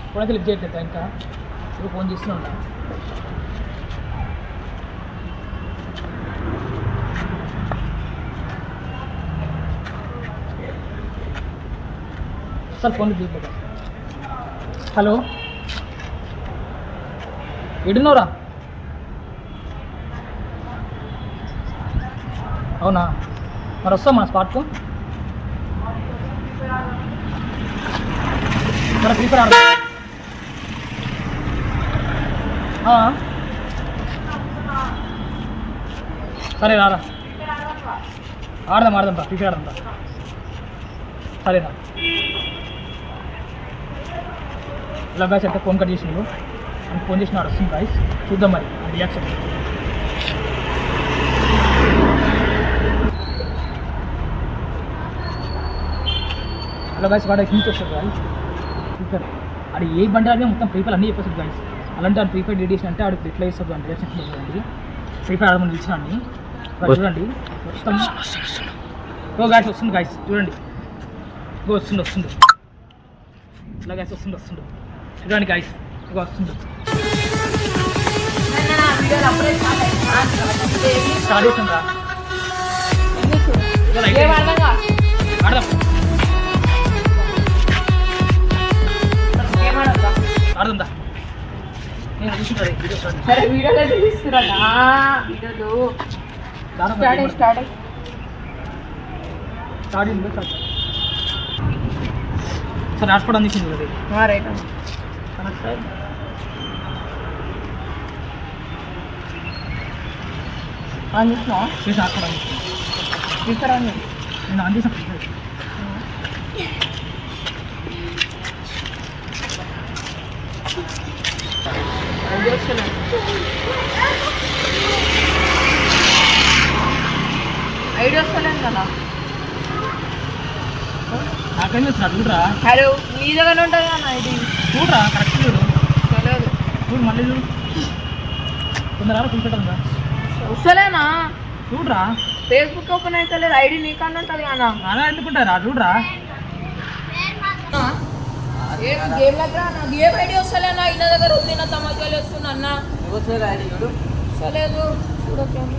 ఇప్పుడైతే లిఫ్ట్ చేయట్లేదు ఇంకా ఇప్పుడు ఫోన్ చేస్తూనే ఉంటా. సార్ ఫోన్ లిఫ్ట్ చేయట్లేదు. హలో ఎడున్నోరా? అవునా మరి వస్తాం మన స్పాట్కు. మన ప్రిపేర్ ఆడదాం. సరే రారా ఆడదాం ప్రిపేర్ ఆడదాం. సరేనా ఇలా గాయస్ అయితే ఫోన్ కట్ చేసినాడు అని ఫోన్ చేసిన వాడు వస్తుంది గాయస్. చూద్దాం మరి రియాక్షన్. అలా గాయస్ వాడు హింట్ వస్తుంది గాయస్. ప్రిపేర్ అది ఏ బండి అదే మొత్తం ప్రీపేర్ అన్నీ చెప్పేస్తుంది గాయస్. అలాంటి వాడు ప్రీపేర్ డీడీషన్ అంటే ఆడికి ఎట్లా ఇస్తుంది అంటే రియాక్షన్ వస్తుందండి. ప్రీపేర్ ఆడమని పిలిచిన అండి చూడండి. వస్తాము ఓ గాయస్ వస్తుంది గాయస్ చూడండి. వస్తుంది ఇలా గాయస్ వస్తుంది చూడండి గాయస్ ఇక వస్తుంది. స్టార్ట్ చేస్తుందా ఆడదా నేను చూసుకుంటాను వీడియో స్టార్ట్. సరే వీడియోలో చూపిస్తున్నా స్టార్ట్ సార్ హాస్పిటల్ అందించింది కదా రైట్ చూసినా చేసి హాస్పిటల్ స్పీకర్ అని నేను అందించాను. ఐడియా వస్తలేదు కదా. నాకేం వచ్చినా చూడరా. హలో నీ దగ్గర ఉంటుంది కదా ఐడి. చూడరా కరెక్ట్ చూడు. తెలియదు చూడు మళ్ళీ చూడు. కొందరు చూపెట్టాలి వస్తలేనా చూడరా. ఫేస్బుక్ ఓపెన్ అయితే లేదు ఐడి నీకన్నా ఉంటుంది కదా. అలా ఎందుకుంటారా చూడరా. ఏం గేమ్ దగ్గర నాకు ఏం ఐడి వస్తలేనా. ఇన్న దగ్గర ఉంది నా తమాషాలు వస్తున్నా అన్న వస్తలేదు చూడకండి.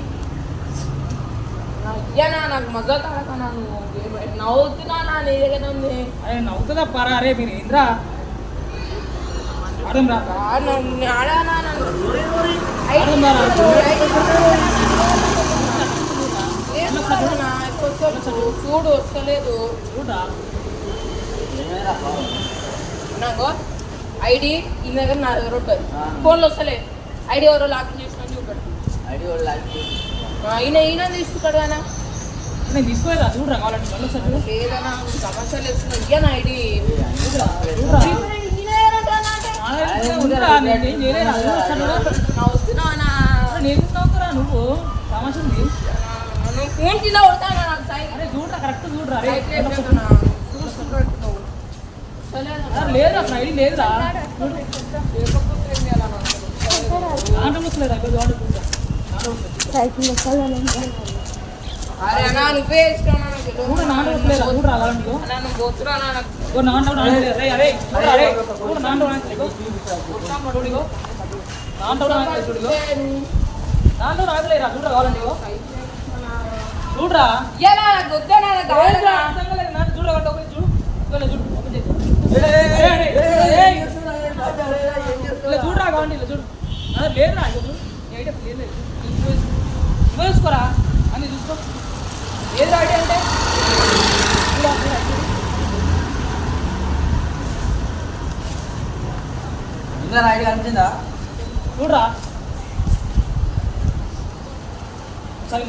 అయ్యానా నాకు మజా తాడకనా నువ్వు నవ్వుతున్నా నీ దగ్గర ఉంది. అరే నవ్వుతుందా పరా. అరే మీరు ఏంద్రా ఆడడం రా. ఆడానా చూడు వస్తలేదు చూడరా. నాకు ఐడి ఈ దగ్గర నా దగ్గర ఉంటుంది. ఫోన్లో వస్తలేదు ఐడి ఎవరో లాగిన్ చేసిన చూపెట్టు. ఈయన తీసుకుంటాడు కదా. నేను తీసుకోలేదా చూడరా కావాలంటే మళ్ళీ సార్ లేదన్నా సమస్యలు వేస్తున్నావు ఇయ్యనా ఐడి. వస్తున్నావా నేను నవ్వుతురా నువ్వు సమస్య ఫోన్ కింద కొడతానా నాకు సైన్. అరే చూడరా కరెక్ట్ చూడరా. లేదు అసలు ఐడి లేదురా. దాంట్లో వస్తలేదా అరే అన్నా నువ్వే ఇష్టం చూడరా అలాంటి నువ్వు పోతున్నా దాంట్లో రాగలేరా చూడరా కావాలండి చూడరా. చూడరా చూడరా కావండి ఇలా చూడు. లేదురా ఐడియా లేదు చూసుకోరా అని చూసుకో. ఏది ఐడియా అంటే ఐడియా అనిపించిందా చూడరా. సరే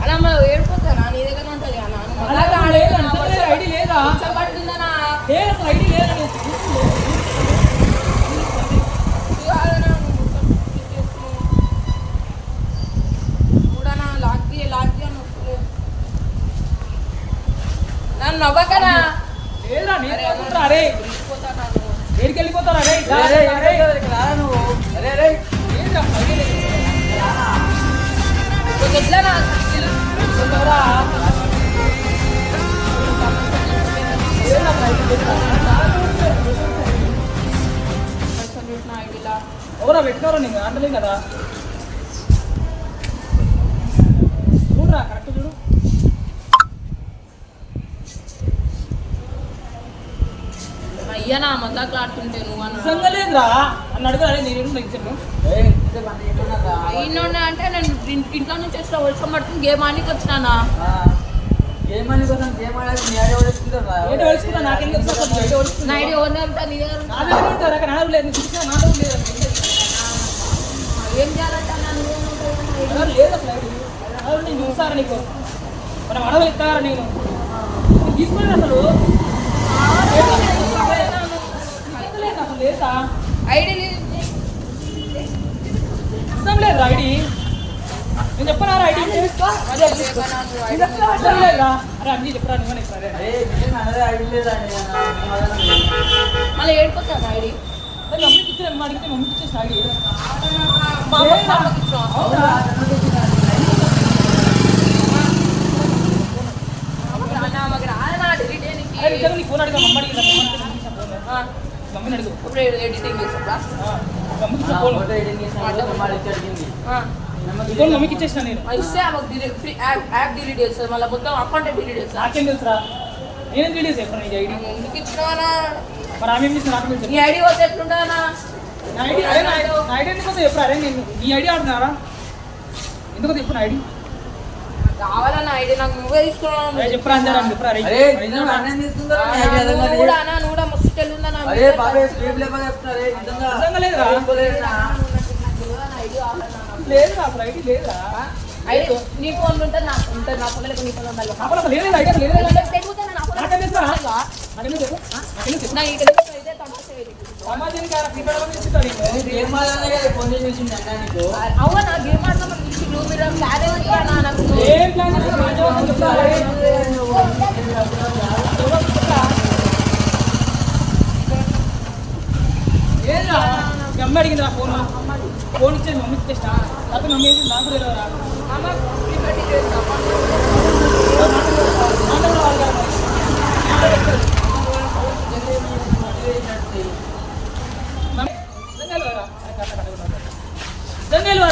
అలా మనం ఏడిపోతానా నీ దగ్గర ఉంటుంది ఐడి లేదా పడుతుందనా ఐడి లేదా చూడనా లాక్ అని వస్తుంది నన్ను నవ్వకనా. లేదురా అరే ఏడికి వెళ్ళిపోతారా. ఎట్లా ఐడిలా ఎవరా పెట్టుకోరా నేను అంటలేదు కదా చూడరా కరెక్ట్ చూడు అయ్యా నా మజాకులు ఆడుతుంటే నువ్వు నిజంగా లేదురా అని అడగరా నేను ఎగ్జామ్ అయినా అంటే నేను ఇంట్లో నుంచి వచ్చిన వర్షం పడుతుంది గేమ్ ఆనికి వచ్చినానా నా ఐడి ఎవరిని వెళ్తా నీ దగ్గర ఏం చేయాలంటే లేదు అసలు నేను చూసారా నీకు మనం అడవులు ఇస్తారా నేను తీసుకున్నాను అసలు అసలు లేదా ఐడి ఇష్టం లేదు ఐడి నేను చెప్పనా ఐడి లేదా అరే అన్నీ చెప్పరా నువ్వు మళ్ళీ ఏడుకొచ్చాను ఐడి మమ్మీకి ఇచ్చిన అడిగితే మమ్మీకి ఇచ్చేసిన ఐడి మా అమ్మకి ఇచ్చిన నీ ఫోన్ అడిగా మమ్మీ అడిగిందా మమ్మీని అడుగు ఇప్పుడు ఎడిటింగ్ చేసా మమ్మీకి ఫోన్ ఫోన్ మమ్మీకి ఇచ్చేసిన నేను ఇస్తే యాప్ డిలీట్ చేస్తారు మళ్ళీ మొత్తం అకౌంట్ డిలీట్ చేస్తారు నాకేం తెలుసురా నేనేం తెలియదు చెప్పండి నీ ఐడి ఎందుకు ఇచ్చినావనా మరి ఆమె ఏం చేసిన నాకు తెలుసు నీ ఐడి వస్తే ఎట్లుంటుందనా నా ఐడి అరే నా ఐడి ఎందుకు చెప్పరా అరే నేను నీ ఐడి ఆడుతున్నారా ఎందుకు చెప్పు నా ఐడి కావాలన్నా ఐడి నాకు నువ్వే తీసుకున్నావు చెప్పరా అంజారా చెప్పరా నువ్వు కూడా మస్తు తెల్లుందన్నా లేదురా లేదురా అసలు ఐడి లేదురా ఐడి నీ ఫోన్ ఉంటుంది నాకు ఉంటుంది నా ఫోన్ నీ ఫోన్ ఉండాలి అప్పుడు అసలు లేదు ఐడియా లేదు సమాజానికి అవునా గేమ్ ఆడతామని నువ్వు మీరు ప్లాన్ ఏమన్నా నాకు ఏం ప్లాన్ ఏదా అమ్మ అడిగింది నా ఫోన్ ఇచ్చేది మమ్మీ ఇచ్చేసిన తర్వాత మమ్మీ వేసి నాకు తెలియదురా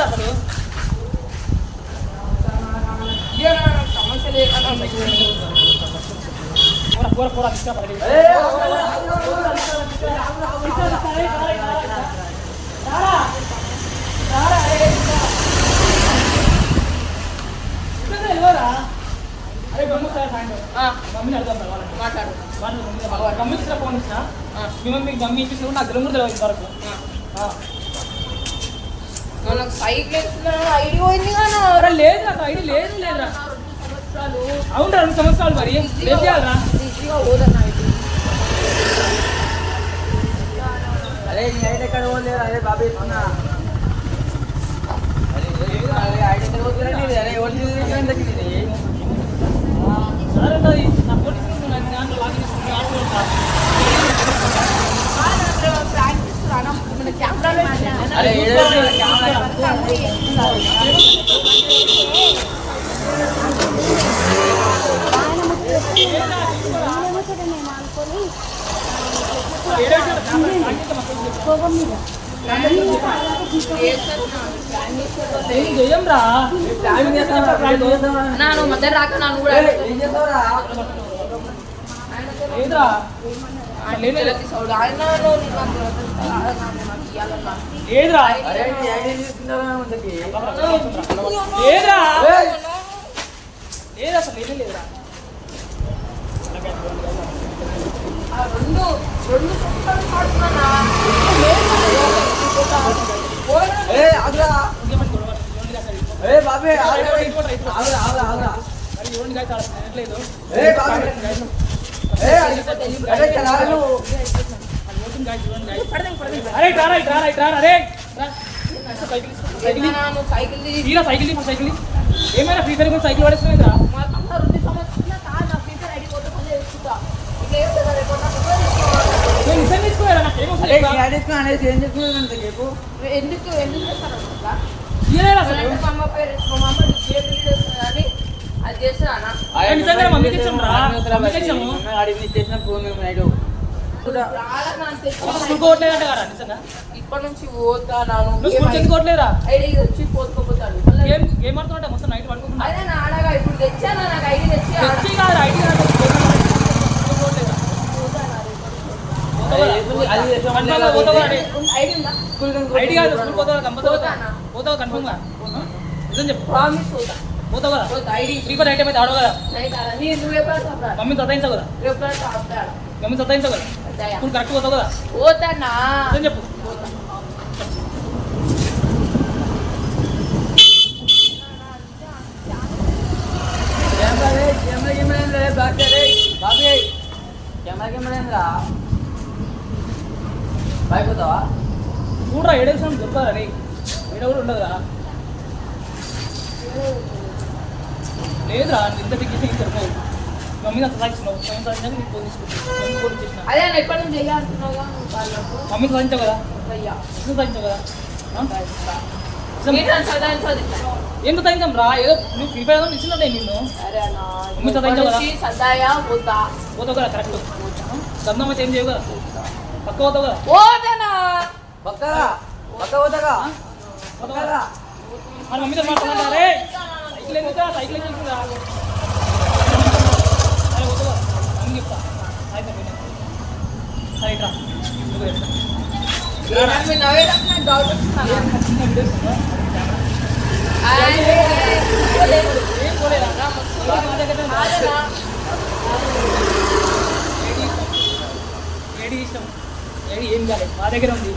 అసలు సమస్య లేదు కూర కూర అరే మమ్మీ సార్ మమ్మీని అడుగుతాం మాట్లాడు మమ్మీ ఇచ్చిన ఫోన్ ఇచ్చిన మీ మమ్మీ మమ్మీ ఇచ్చిన నాకు తెలియదు తెలియదు వరకు నాకు సైకిల్ వేస్తున్నా ఐడి పోయింది కానీ లేదు నాకు ఐడి లేదు లేదురా అవునరా 2 సంవత్సరాలు మరి ఏం చేయాలరా ఈజీగా పోదన్నా ఐడి అరే నీ ఐడి ఎక్కడ పోలేరు అరే బాబు ఇస్తున్నా అరే ఐడి ఎక్కడ పోతున్నా అరే ఎవరు సరే నా ఫోన్ తీసుకుని నాకు దాంట్లో లాగిన్ చేసుకుని ఆడుకుంటా అరే జయం రా నాను మధ్య రాక నాను కూడా ఏం చేస్తావురా లేదురా లేదురా అరే నీ ఐడి తీసుకున్నారా ముందుకి లేదురా లేదు అసలు లేదే లేదురా రెండు సంవత్సరాలు పాడుతున్నా ఏ ఆగురా ఏ బాబే ఆగురా ఆగురా ఆగురా ఏ బాబే ఏ అరే చలాలు అరే అరే సైకిల్ సైకిల్ ఏమైనా ఫ్రీ ఫైర్ సైకిల్ పడేస్తున్నాయిరా 2 సంవత్సరాలు కాదు నా ఫ్యూచర్ ఐడి కొత్త కొంచెం వేసుకుంటా ఇట్లా నేను నిజం తీసుకోరా నాకేమో అరే నీ ఐడి తీసుకున్నా అనేది ఏం చెప్తున్నావు అంత చెప్పు ఎందుకు చేస్తారు అట్లా అసలు మా అమ్మ పేరు మా అమ్మ చేస్తుంది అది చేస్తున్నా నిజంగా మమ్మీకి ఇచ్చాము రా మమ్మీకి ఇచ్చాము అడిగి చేసిన ఫోన్ మేము రాడన్నా అంతే. స్కూల్ కోట్లేదంట కదా నిజంగా. ఇప్పటి నుంచి పోతాను నువ్వు స్కూల్ ఎందుకు కోట్లేరా? ఐడి వచ్చి పోతుకోపోతాడు. ఏం ఆడుతున్నా మొత్తం నైట్ పడుకోకుండా. అదే నా ఆడగా ఇప్పుడు తెచ్చాను నాకు ఐడి తెచ్చి తెచ్చి కాదు ఐడి కాదు. ఐడి ఉందా? ఐడి కాదు స్కూల్ పోతావా కంపల్సరీ పోతావా కన్ఫర్మ్ గా నిజం చెప్పు. ప్రామిస్ పోతా. పోతావు కదా పోతా ఐడి ఫ్రీ ఫైర్ ఐటమ్ అయితే ఆడవు కదా. నువ్వు ఎప్పుడు వస్తావు? మమ్మీ సతాయించావు కదా. ఎప్పుడు వస్తావు? మమ్మీ సతాయించావు కదా. స్కూల్ కరెక్ట్ పోతావు కదా. పోతానా? నిజం చెప్పు. భయపోతావా? చూడరా ఏడేసాం దొరకదా రే. ఏడ కూడా ఉండదు కదా. లేదురా ఇంత టికెట్ ఇంత దొరకవు. మమ్మీ అంత సాధిస్తున్నావు. మమ్మీ సాధించాక నీకు ఫోన్ తీసుకుంటాను. మమ్మీ ఫోన్ చేసిన అదే నేను ఎప్పటి నుంచి చేయాలంటున్నావుగా వాళ్ళకు మమ్మీ సాధించావు కదా. అయ్యా ఎందుకు సాధించావు కదా. ఎందుకు సాధించాం రా. ఏదో నువ్వు ఫ్రీ ఫైర్ ఇచ్చినట్టే నిన్ను. సరే అన్న మమ్మీ సతాయించావు కదా. సదాయా పోతా పోతావు కదా కరెక్ట్. గంధం అయితే ఏం చేయవు కదా. పక్క పోతావు కదా. పోతానా? పక్కగా పక్క పోతాగా పక్కగా. మరి మమ్మీతో మాట్లాడాలి రే. సైకిల్ ఎందుకురా సైకిల్ ఎందుకురా. సరే పోతావు కదా. మమ్మీ చెప్తా. అయితే సరే ఇట్రా నువ్వు చెప్తా. నవ్వేటప్పుడు నాకు డౌట్ వస్తున్నాను. చిన్న వీడియోస్ ఉందా? ఏం పోలేదా మా దగ్గర ఏడి ఇష్టం ఏడి ఏం కాలేదు మా దగ్గర ఉంది.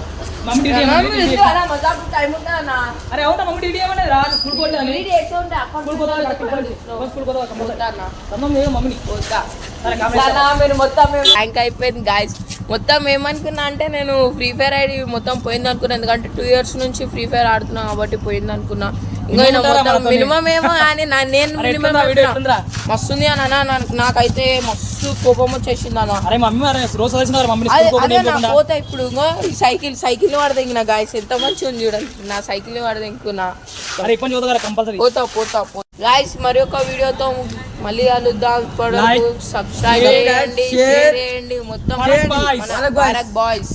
మమ్మీ డ్యూటీ టైం ఉందా? అరే అవునా మమ్మీ డ్యూటీ ఏమన్నా రా స్కూల్ పోలేదు. స్కూల్ పోతావా మమ్మీని సరే మీరు మొత్తం ర్యాంక్ అయిపోయింది గాయస్. మొత్తం ఏమనుకున్నా అంటే నేను ఫ్రీ ఫైర్ ఐడి మొత్తం పోయింది అనుకున్నా. ఎందుకంటే 2 years నుంచి ఫ్రీ ఫైర్ ఆడుతున్నా కాబట్టి పోయింది అనుకున్నా. ఇంకా మొత్తం మినిమం ఏమో కానీ నేను మినిమం మస్తుంది అని అన్న. నాకైతే మస్తు కోపం వచ్చేసింది అన్న. అరే మమ్మీ రోజు అదే నా పోతా ఇప్పుడు ఇంకో సైకిల్ వాడదెంగిన గాయస్. ఎంత మంచిగా ఉంది చూడండి. నా సైకిల్ వాడదెంకున్నా. పోతా గాయస్. మరి ఒక వీడియోతో మళ్ళీ కలుద్దాం. సబ్స్క్రైబ్ చేయండి, షేర్ చేయండి మొత్తం. బాయ్స్